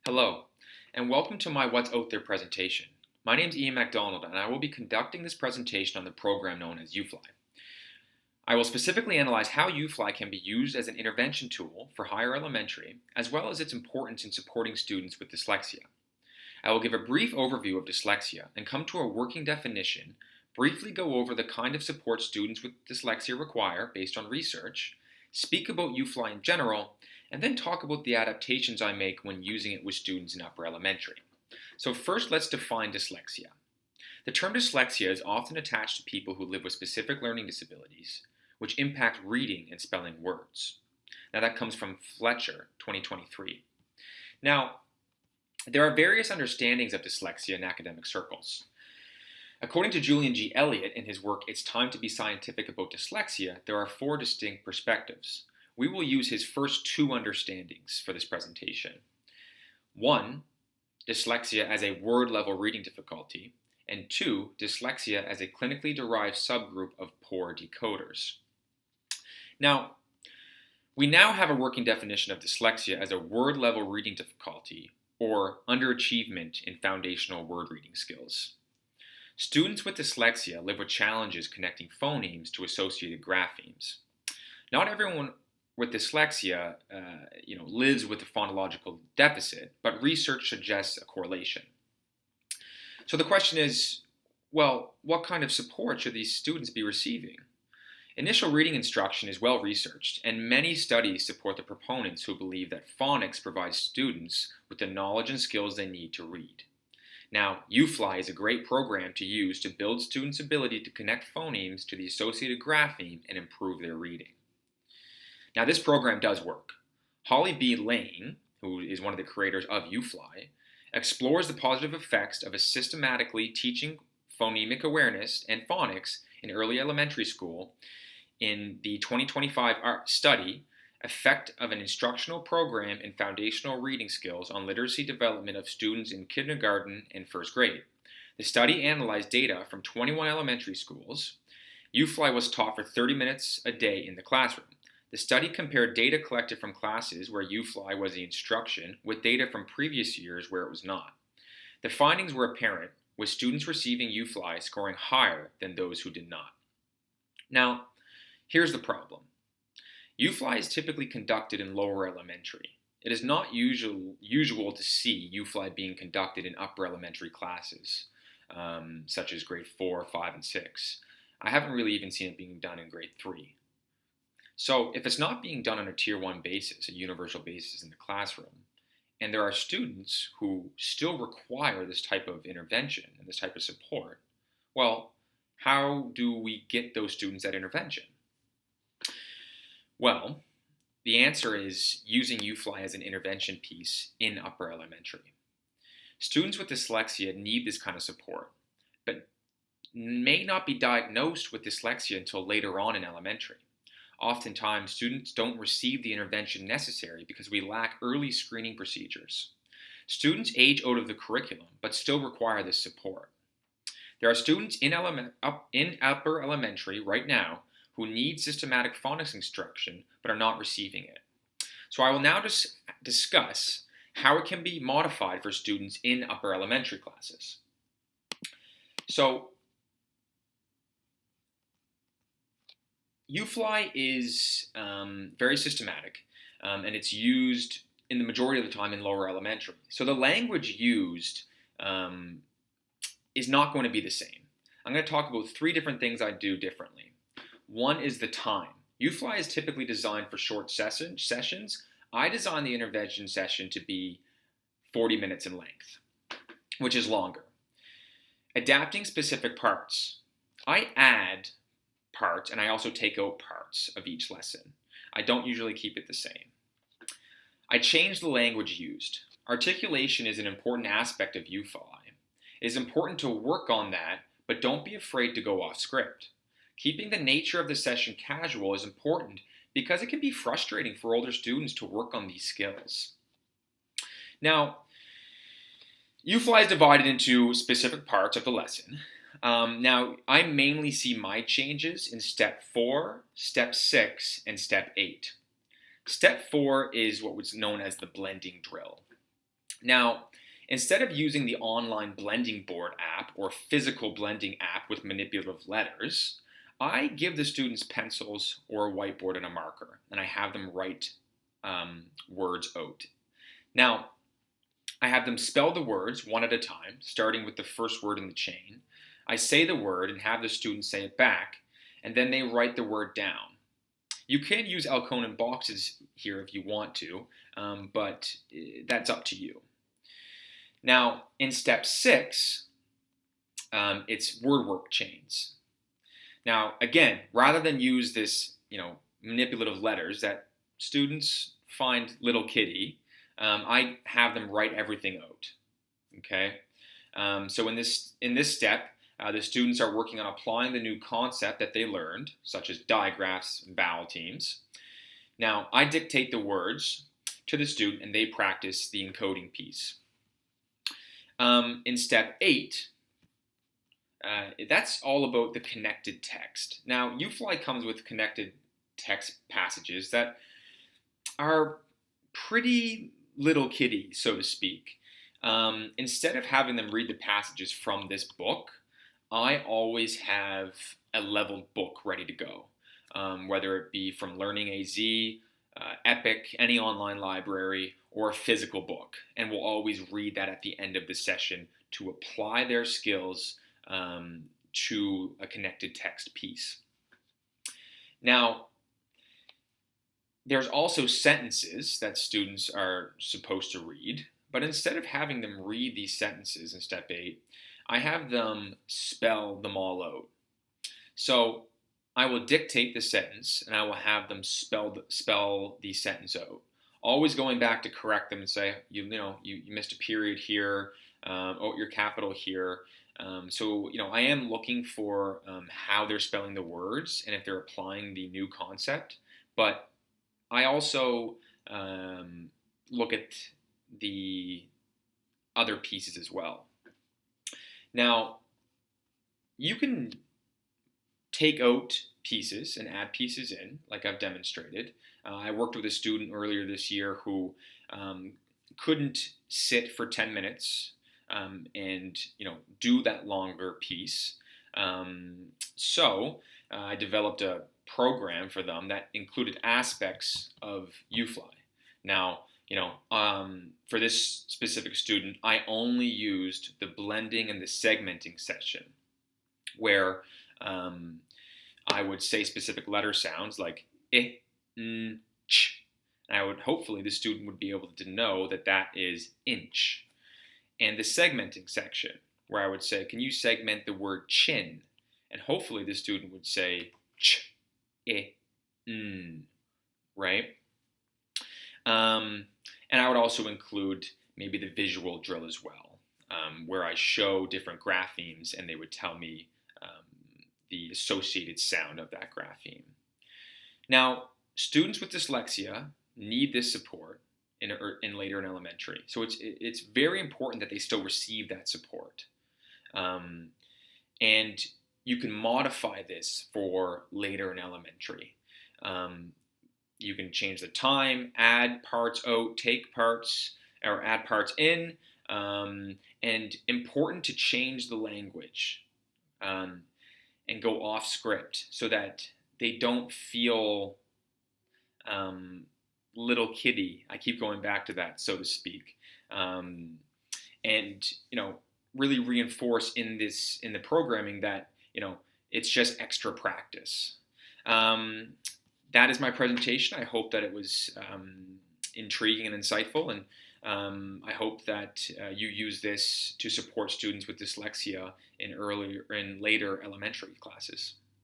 Hello, and welcome to my What's Out There presentation. My name is Ian MacDonald, and I will be conducting this presentation on the program known as UFly. I will specifically analyze how UFly can be used as an intervention tool for higher elementary, as well as its importance in supporting students with dyslexia. I will give a brief overview of dyslexia and come to a working definition, briefly go over the kind of support students with dyslexia require based on research, speak about UFly in general, and then talk about the adaptations I make when using it with students in upper elementary. So first, let's define dyslexia. The term dyslexia is often attached to people who live with specific learning disabilities, which impact reading and spelling words. Now that comes from Fletcher, 2023. Now, there are various understandings of dyslexia in academic circles. According to Julian G. Elliott in his work It's Time to Be Scientific About Dyslexia, there are four distinct perspectives. We will use his first two understandings for this presentation. One, dyslexia as a word-level reading difficulty, and two, dyslexia as a clinically derived subgroup of poor decoders. Now, we now have a working definition of dyslexia as a word-level reading difficulty or underachievement in foundational word reading skills. Students with dyslexia live with challenges connecting phonemes to associated graphemes. Not everyone with dyslexia lives with a phonological deficit, but research suggests a correlation. So the question is, well, what kind of support should these students be receiving? Initial reading instruction is well researched, and many studies support the proponents who believe that phonics provides students with the knowledge and skills they need to read. Now, UFly is a great program to use to build students' ability to connect phonemes to the associated grapheme and improve their reading. Now, this program does work. Holly B. Lane, who is one of the creators of UFly, explores the positive effects of a systematically teaching phonemic awareness and phonics in early elementary school in the 2025 study, Effect of an Instructional Program in Foundational Reading Skills on Literacy Development of Students in Kindergarten and First Grade. The study analyzed data from 21 elementary schools. UFly was taught for 30 minutes a day in the classroom. The study compared data collected from classes where UFly was the instruction with data from previous years where it was not. The findings were apparent, with students receiving UFly scoring higher than those who did not. Now, here's the problem. UFly is typically conducted in lower elementary. It is not usual to see UFly being conducted in upper elementary classes, such as grade 4, 5, and 6. I haven't really even seen it being done in grade 3. So if it's not being done on a tier 1 basis, a universal basis in the classroom, and there are students who still require this type of intervention and this type of support, well, how do we get those students that intervention? Well, the answer is using UFly as an intervention piece in upper elementary. Students with dyslexia need this kind of support, but may not be diagnosed with dyslexia until later on in elementary. Oftentimes, students don't receive the intervention necessary because we lack early screening procedures. Students age out of the curriculum, but still require this support. There are students in upper elementary right now who need systematic phonics instruction, but are not receiving it. So I will now discuss how it can be modified for students in upper elementary classes. So, UFly is very systematic, and it's used in the majority of the time in lower elementary. So the language used is not going to be the same. I'm going to talk about 3 different things I do differently. One is the time. UFly is typically designed for short sessions. I design the intervention session to be 40 minutes in length, which is longer. Adapting specific parts. I add parts, and I also take out parts of each lesson. I don't usually keep it the same. I change the language used. Articulation is an important aspect of UFly. It is important to work on that, but don't be afraid to go off script. Keeping the nature of the session casual is important because it can be frustrating for older students to work on these skills. Now, UFly is divided into specific parts of the lesson. Now, I mainly see my changes in step 4, step 6, and step 8. Step 4 is what was known as the blending drill. Now, instead of using the online blending board app or physical blending app with manipulative letters, I give the students pencils or a whiteboard and a marker, and I have them write words out. Now, I have them spell the words one at a time, starting with the first word in the chain. I say the word and have the students say it back, and then they write the word down. You can use Alconen boxes here if you want to, but that's up to you. Now, in step 6, it's word work chains. Now, again, rather than use this, manipulative letters that students find little kiddie, I have them write everything out. Okay. So in this step, the students are working on applying the new concept that they learned, such as digraphs and vowel teams. Now, I dictate the words to the student, and they practice the encoding piece. In step 8, that's all about the connected text. Now, UFly comes with connected text passages that are pretty little kiddie, so to speak. Instead of having them read the passages from this book, I always have a leveled book ready to go, whether it be from Learning AZ, Epic, any online library, or a physical book. And we'll always read that at the end of the session to apply their skills to a connected text piece. Now, there's also sentences that students are supposed to read, but instead of having them read these sentences in step 8, I have them spell them all out. So I will dictate the sentence and I will have them spell the sentence out. Always going back to correct them and say, you missed a period here, your capital here. So I am looking for how they're spelling the words and if they're applying the new concept. But I also look at the other pieces as well. Now, you can take out pieces and add pieces in, like I've demonstrated. I worked with a student earlier this year who couldn't sit for 10 minutes and do that longer piece. So I developed a program for them that included aspects of UFly. Now, for this specific student, I only used the blending and the segmenting section where I would say specific letter sounds like I, N, ch. And hopefully the student would be able to know that that is inch. And the segmenting section where I would say, can you segment the word chin? And hopefully the student would say ch, I, N, right? And I would also include maybe the visual drill as well, where I show different graphemes and they would tell me the associated sound of that grapheme. Now, students with dyslexia need this support in later in elementary. So it's very important that they still receive that support. And you can modify this for later in elementary. You can change the time, add parts out, take parts, or add parts in, and important to change the language and go off script so that they don't feel little kiddie. I keep going back to that, so to speak, and really reinforce in the programming that it's just extra practice. That is my presentation. I hope that it was intriguing and insightful, and I hope that you use this to support students with dyslexia in later elementary classes.